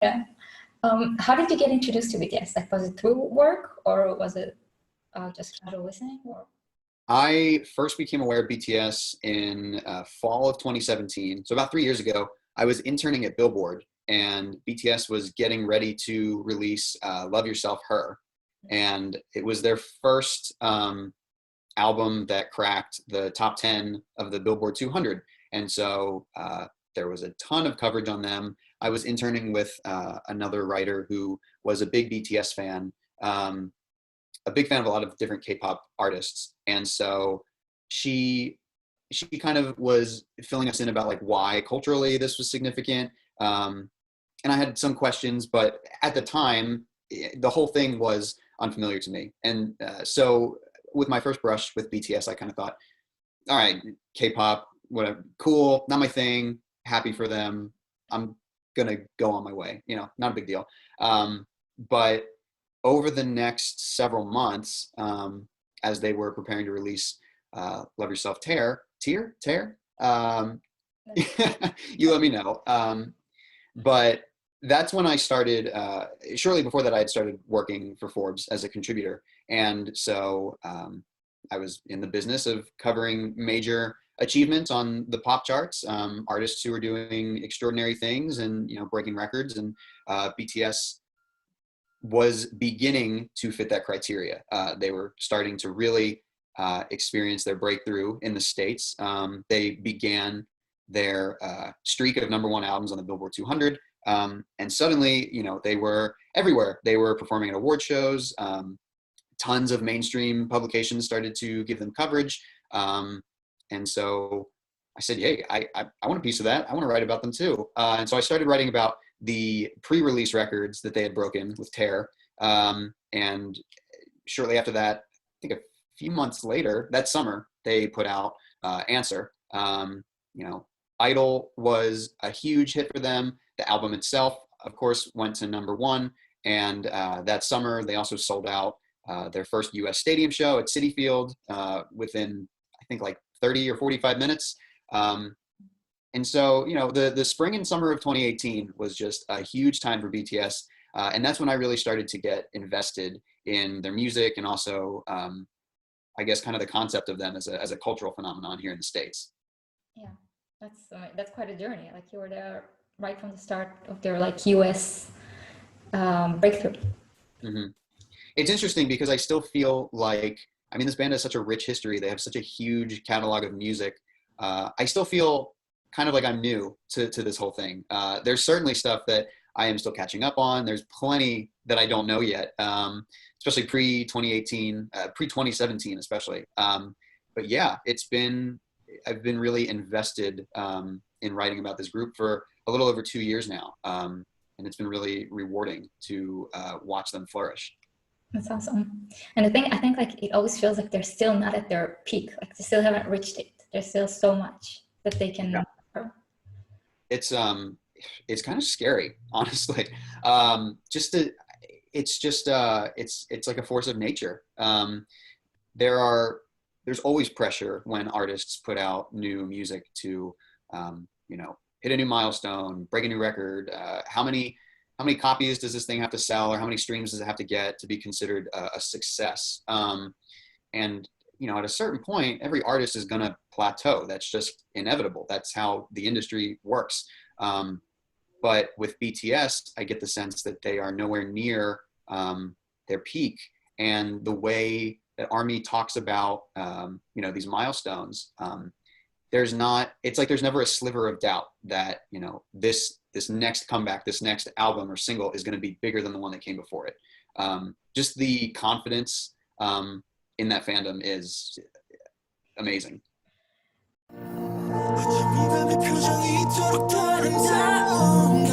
Yeah. How did you get introduced to BTS? Like, was it through work or was it just casual listening? Or I first became aware of BTS in fall of 2017. So about 3 years ago, I was interning at Billboard, and BTS was getting ready to release "Love Yourself, Her," and it was their first album that cracked the top 10 of the Billboard 200. And so there was a ton of coverage on them. I was interning with another writer who was a big BTS fan. A big fan of a lot of different K-pop artists, and so she kind of was filling us in about like why culturally this was significant. And I had some questions, but at the time, the whole thing was unfamiliar to me. And so with my first brush with BTS, I kind of thought, all right, K-pop, whatever, cool, not my thing. Happy for them. I'm gonna go on my way. Not a big deal. But over the next several months, as they were preparing to release Love Yourself, Tear, you let me know. But that's when I started, shortly before that, I had started working for Forbes as a contributor. And so I was in the business of covering major achievements on the pop charts, artists who were doing extraordinary things and, breaking records. And BTS was beginning to fit that criteria. They were starting to really experience their breakthrough in the States. They began their streak of #1 albums on the Billboard 200. And suddenly, they were everywhere. They were performing at award shows. Tons of mainstream publications started to give them coverage. And so I said, hey, I want a piece of that. I want to write about them too. And so I started writing about the pre-release records that they had broken with Tear. And shortly after that, I think a few months later, that summer, they put out Answer. Idol was a huge hit for them. The album itself, of course, went to #1. And that summer, they also sold out their first US stadium show at Citi Field within, I think, like 30 or 45 minutes. And so, the spring and summer of 2018 was just a huge time for BTS. And that's when I really started to get invested in their music and also, I guess, kind of the concept of them as a cultural phenomenon here in the States. yeah, that's quite a journey. Like, you were there right from the start of their US breakthrough. Mm-hmm. It's interesting because I still feel like, this band has such a rich history. They have such a huge catalog of music. I still feel kind of like I'm new to this whole thing. There's certainly stuff that I am still catching up on. There's plenty that I don't know yet, especially pre-2018, pre-2017 especially. But yeah, I've been really invested in writing about this group for a little over 2 years now. And it's been really rewarding to watch them flourish. That's awesome. And I think like it always feels like they're still not at their peak. Like, they still haven't reached it. There's still so much that they can. Yeah. It's kind of scary, honestly. It's like a force of nature. There's always pressure when artists put out new music to, hit a new milestone, break a new record. How many copies does this thing have to sell, or how many streams does it have to get to be considered a success? And at a certain point, every artist is going to plateau. That's just inevitable. That's how the industry works. But with BTS, I get the sense that they are nowhere near their peak. And the way that ARMY talks about, these milestones, it's like there's never a sliver of doubt that, this next comeback, this next album or single is going to be bigger than the one that came before it. Just the confidence in that fandom is amazing. 어쩜 이 밤의 표정이 이토록 아름다운걸